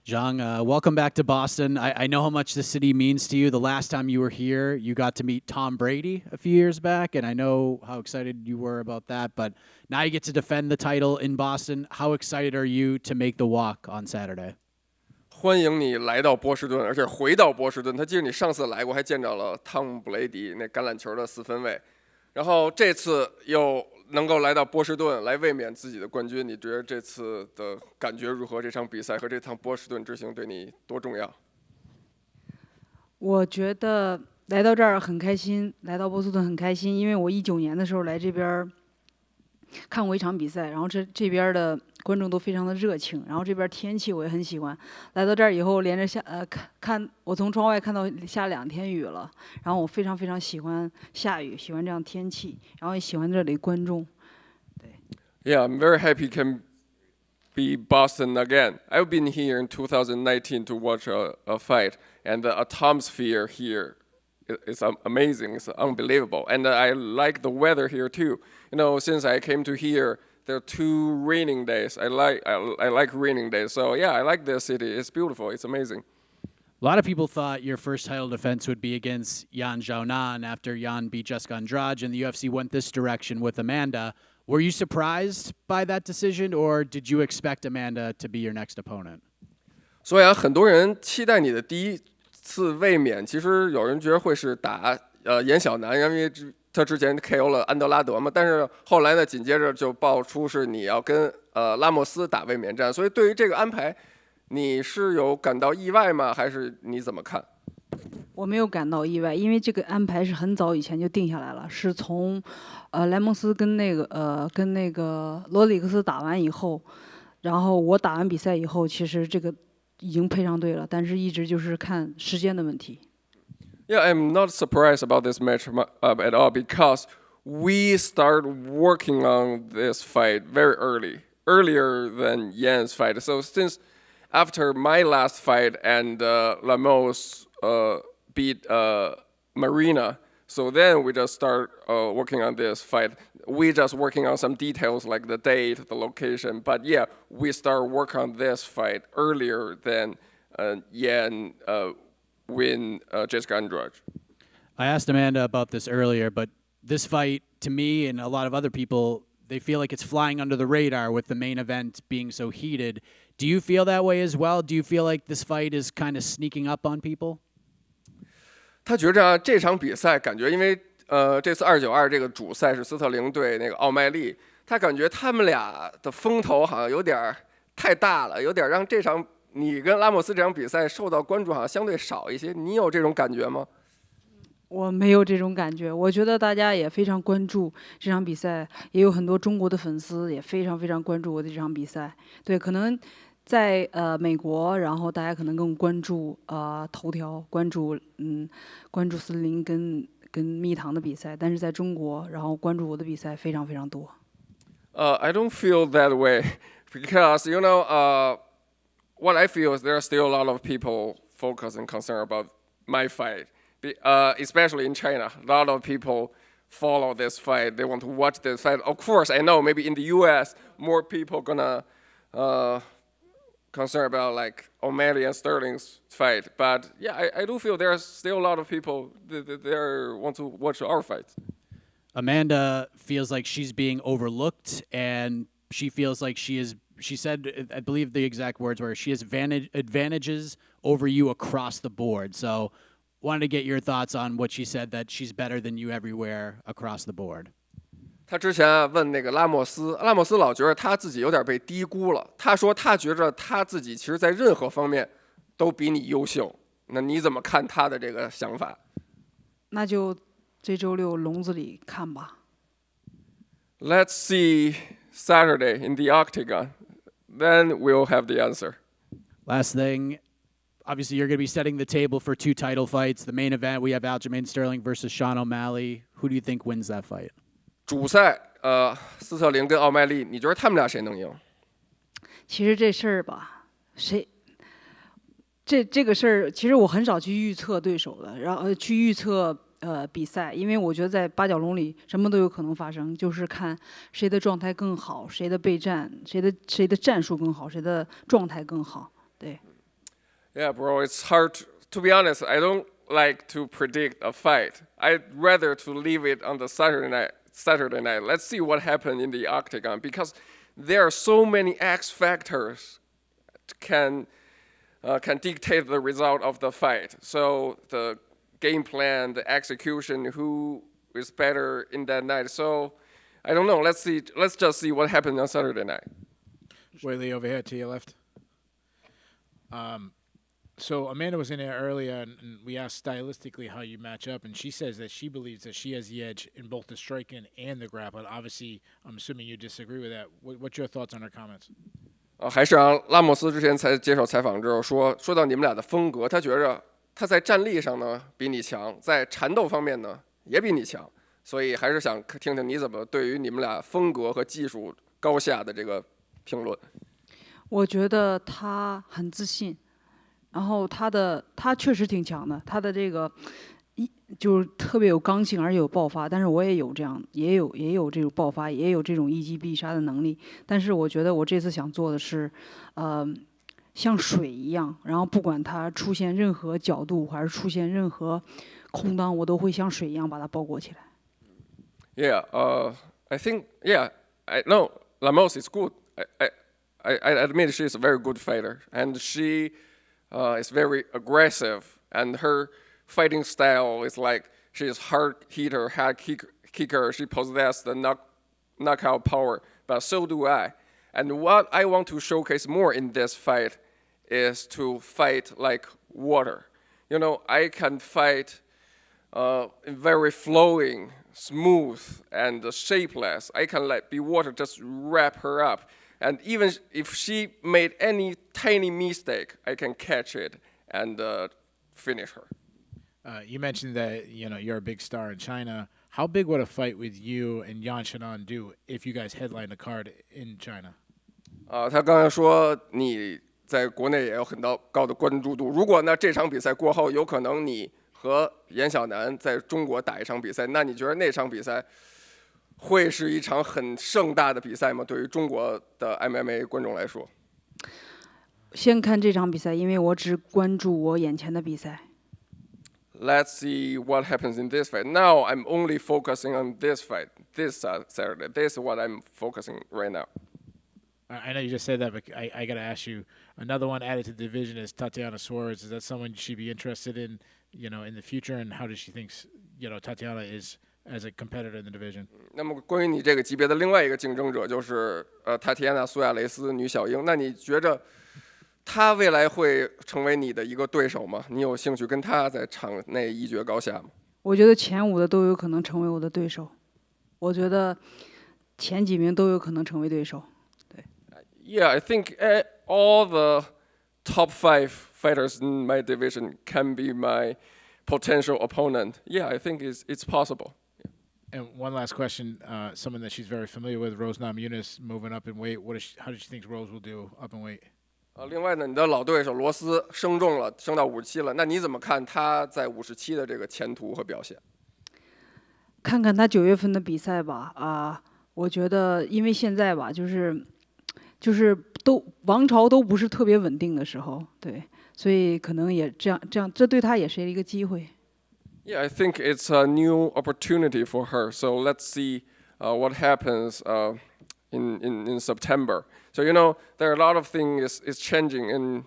Zhang, welcome back to Boston. I know how much the city means to you. The last time you were here, you got to meet Tom Brady a few years back, and I know how excited you were about that. But now you get to defend the title in Boston. How excited are you to make the walk on Saturday? 欢迎你来到波士顿，而且回到波士顿。他记得你上次来过，还见着了汤姆·布雷迪那橄榄球的四分卫，然后这次又能够来到波士顿来卫冕自己的冠军，你觉得这次的感觉如何？这场比赛和这趟波士顿之行对你多重要？我觉得来到这儿很开心，来到波士顿很开心，因为我19年的时候来这边看过一场比赛，然后这边的观众都非常的热情，然后这边天气我也很喜欢。来到这儿以后，连着看我从窗外看到下2天雨了，然后我非常非常喜欢下雨，喜欢这样天气，然后也喜欢这里观众。对。Yeah, I'm very happy can be Boston again. I've been here in 2019 to watch a fight, and the atmosphere here is amazing. It's unbelievable, and I like the weather here too. You know, since I came to here, there are 2 raining days. I like raining days. So yeah, I like this city. It's beautiful. It's amazing. A lot of people thought your first title defense would be against Yan Xiaonan after Yan beat Jessica Andrade, and the UFC went this direction with Amanda. Were you surprised by that decision, or did you expect Amanda to be your next opponent? 所以啊，很多人期待你的第一次卫冕，其实有人觉得会是打严小南，因为他之前 KO 了安德拉德嘛，但是后来呢，紧接着就爆出是你要跟拉莫斯打卫冕战，所以对于这个安排，你是有感到意外吗？还是你怎么看？我没有感到意外，因为这个安排是很早以前就定下来了，是从莱蒙斯跟那个罗里克斯打完以后，然后我打完比赛以后，其实这个已经配上队了，但是一直就是看时间的问题。Yeah, I'm not surprised about this match at all because we start working on this fight very earlier than Yan's fight. So since after my last fight and Lemos beat Marina, so then we just start working on this fight. We just working on some details like the date, the location. But yeah, we start work on this fight earlier than Yan win Jessica Andrade. I asked Amanda about this earlier, but this fight, to me and a lot of other people, they feel like it's flying under the radar with the main event being so heated. Do you feel that way as well? Do you feel like this fight is kind of sneaking up on people? 他觉着这场比赛感觉，因为这次292这个主赛是斯特林对那个奥麦利，他感觉他们俩的风头好像有点太大了，有点让这场你跟拉莫斯这场比赛受到关注好像相对少一些。你有这种感觉吗？我没有这种感觉，我觉得大家也非常关注这场比赛，也有很多中国的粉丝也非常非常关注我的这场比赛。对，可能在美国，然后大家可能更关注头条，关注斯林跟蜜糖的比赛，但是在中国，然后关注我的比赛非常非常多。I don't feel that way because you know what I feel is there are still a lot of people focused and concerned about my fight, especially in China. A lot of people follow this fight. They want to watch this fight. Of course, I know maybe in the U.S. more people gonna concerned about like O'Malley and Sterling's fight. But yeah, I do feel there's still a lot of people that want to watch our fights. Amanda feels like she's being overlooked, and she feels like she said, I believe the exact words were, she has advantages over you across the board. So wanted to get your thoughts on what she said, that she's better than you everywhere across the board. 他之前问那个拉莫斯老觉得他自己有点被低估了。他说他觉着他自己其实在任何方面都比你优秀。那你怎么看他的这个想法？那就这周六笼子里看吧。Let's see Saturday in the octagon. Then we'll have the answer. Last thing, obviously you're going to be setting the table for 2 title fights. The main event, we have Aljamain Sterling versus Sean O'Malley. Who do you think wins that fight? 主赛，斯特林跟奥麦利，你觉得他们俩谁能赢？其实这事儿吧，这个事儿，其实我很少去预测对手的，然后去预测比赛，因为我觉得在8角笼里什么都有可能发生，就是看谁的状态更好，谁的备战，谁的战术更好，谁的状态更好。对。Yeah, bro, it's hard. To be honest, I don't like to predict a fight. I'd rather to leave it on the Saturday night. Saturday night. Let's see what happened in the octagon because there are so many X factors can dictate the result of the fight. So the game plan, the execution, who is better in that night. So I don't know. Let's see. Let's just see what happened on Saturday night. Weili over here to your left. So Amanda was in there earlier, and we asked stylistically how you match up, and she says that she believes that she has the edge in both the striking and the grappling. Obviously, I'm assuming you disagree with that. What's your thoughts on her comments? 还是让拉莫斯之前才接受采访之后说到你们俩的风格，他觉着他在站立上呢比你强，在缠斗方面呢也比你强，所以还是想听听你怎么对于你们俩风格和技术高下的这个评论。我觉得他很自信，然后他确实挺强的，他的这个就是特别有刚性，而且有爆发。但是我也有这样，也有这种爆发，也有这种一击必杀的能力。但是我觉得我这次想做的是，像水一样，然后不管它出现任何角度，还是出现任何空当，我都会像水一样把它包裹起来。Yeah, I think I know Lemos is good. I admit she's a very good fighter, and she is very aggressive, and her fighting style is like she's hard hitter, hard kicker. She possesses the knockout power, but so do I. And what I want to showcase more in this fight is to fight like water. You know, I can fight very flowing, smooth, and shapeless. I can let be water just wrap her up. And even if she made any tiny mistake, I can catch it and finish her. You mentioned that you're a big star in China. How big would a fight with you and Yan Xiaonan do if you guys headline the card in China? 他刚才说你在国内也有很高的关注度。如果呢这场比赛过后，有可能你和严晓楠在中国打一场比赛，那你觉得那场比赛会是一场很盛大的比赛吗？对于中国的 MMA 观众来说，先看这场比赛，因为我只关注我眼前的比赛。Let's see what happens in this fight. Now I'm only focusing on this fight, this Saturday. This is what I'm focusing right now. I know you just said that, but I got to ask you. Another one added to the division is Tatiana Suarez. Is that someone she'd be interested in, in the future? And how does she think, Tatiana is as a competitor in the division? 那么关于你这个级别的另外一个竞争者就是塔提安娜·苏亚雷斯女小鹰。那你觉着她未来会成为你的一个对手吗？你有兴趣跟她在场内一决高下吗？我觉得前5的都有可能成为我的对手。我觉得前几名都有可能成为对手。对。Yeah, I think all the top 5 fighters in my division can be my potential opponent. Yeah, I think it's possible. And one last question, someone that she's very familiar with, Rose Namajunas, moving up in weight. How does she think Rose will do up in weight? 另外呢，你的老对手罗斯升重了，升到57了。那你怎么看他在57的这个前途和表现？看看他9月份的比赛吧，我觉得因为现在吧，就是都王朝都不是特别稳定的时候，对，所以可能也这样，这对他也是一个机会。Yeah, I think it's a new opportunity for her. So let's see what happens in September. So there are a lot of things is changing in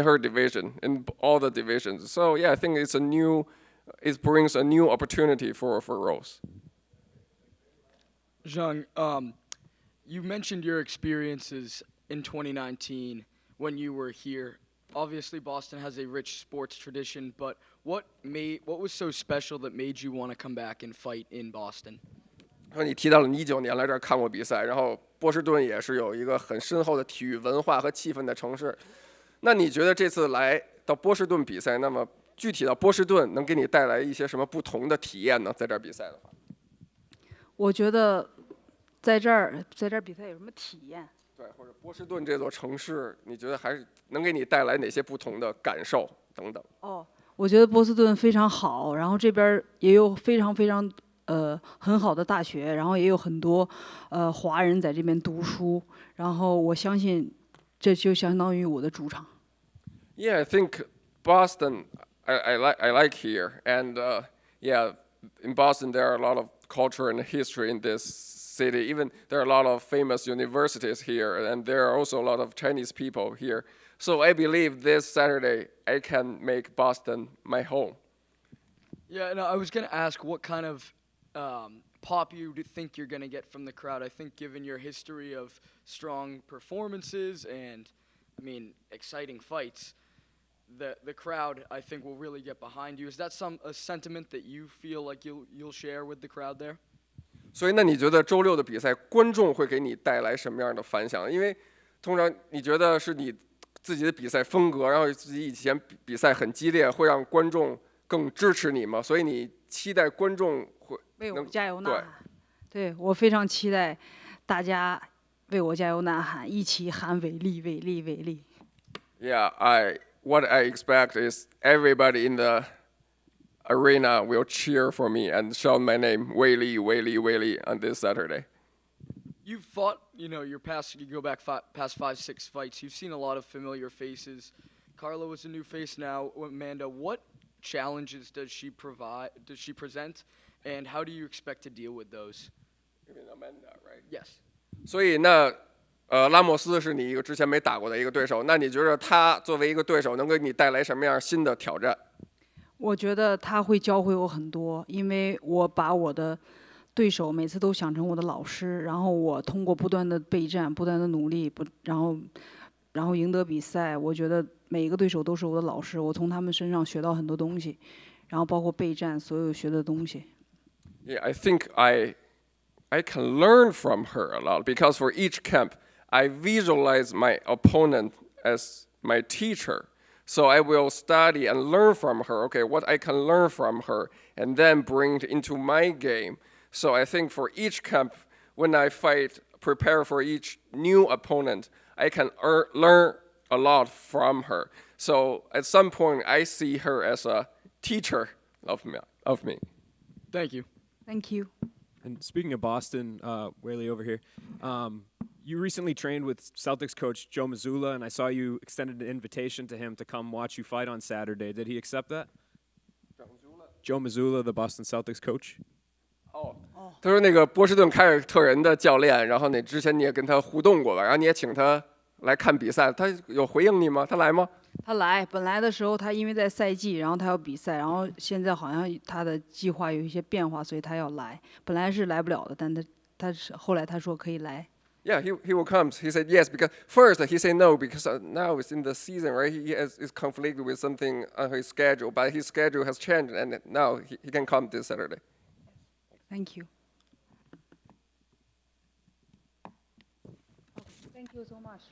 her division, in all the divisions. So yeah, I think it brings a new opportunity for Rose. Zhang, you mentioned your experiences in 2019 when you were here. Obviously, Boston has a rich sports tradition, but what was so special that made you want to come back and fight in Boston? 说你提到了你19年来这儿看过比赛，然后波士顿也是有一个很深厚的体育文化和气氛的城市。那你觉得这次来到波士顿比赛，那么具体到波士顿能给你带来一些什么不同的体验呢？在这儿比赛的话，我觉得在这儿比赛有什么体验？对，或者波士顿这座城市，你觉得还是能给你带来哪些不同的感受等等？我觉得波士顿非常好，然后这边也有非常很好的大学，然后也有很多华人在这边读书，然后我相信这就相当于我的主场。Yeah, I think Boston, I like here. And yeah, in Boston, there are a lot of culture and history in this city. Even there are a lot of famous universities here, and there are also a lot of Chinese people here. So I believe this Saturday I can make Boston my home. Yeah, no, I was gonna ask what kind of pop you think you're gonna get from the crowd. I think given your history of strong performances and, I mean, exciting fights, the crowd I think will really get behind you. Is that a sentiment that you feel like you'll share with the crowd there? 所以，那你觉得周六的比赛，观众会给你带来什么样的反响？因为通常你觉得是你自己的比赛风格，然后自己以前比赛很激烈，会让观众更支持你吗？所以你期待观众会为我加油呐喊。对，我非常期待大家为我加油呐喊，一起喊伟力，伟力，伟力。Yeah, what I expect is everybody in the arena will cheer for me and shout my name, Weili, Weili, Weili, on this Saturday. You've fought, you go back past 5-6 fights. You've seen a lot of familiar faces. Carla is a new face now. Amanda, what challenges does she present, and how do you expect to deal with those? You mean Amanda, right? Yes. 所以那拉莫斯是你一个之前没打过的一个对手，那你觉得他作为一个对手能给你带来什么样新的挑战？我觉得他会教会我很多，因为我把我的对手每次都想成我的老师，然后我通过不断的备战、不断的努力，然后赢得比赛。我觉得每一个对手都是我的老师，我从他们身上学到很多东西，然后包括备战所有学的东西。Yeah, I think I can learn from her a lot because for each camp I visualize my opponent as my teacher. So I will study and learn from her, okay, what I can learn from her, and then bring it into my game. So I think for each camp, when I prepare for each new opponent, I can learn a lot from her. So at some point, I see her as a teacher of me. Thank you. Thank you. And speaking of Boston, Weili over here, you recently trained with Celtics coach Joe Mazzulla, and I saw you extended an invitation to him to come watch you fight on Saturday. Did he accept that? Joe Mazzulla, the Boston Celtics coach. 他说那个波士顿凯尔特人的教练，然后之前你也跟他互动过吧，然后你也请他来看比赛，他有回应你吗？他来吗？他来，本来的时候他因为在赛季，然后他要比赛，然后现在好像他的计划有一些变化，所以他要来。本来是来不了的，但后来他说可以来。Yeah, he will come. He said yes because first he said no because now it's in the season, right? He is conflicted with something on his schedule, but his schedule has changed, and now he can come this Saturday. Thank you. Thank you so much.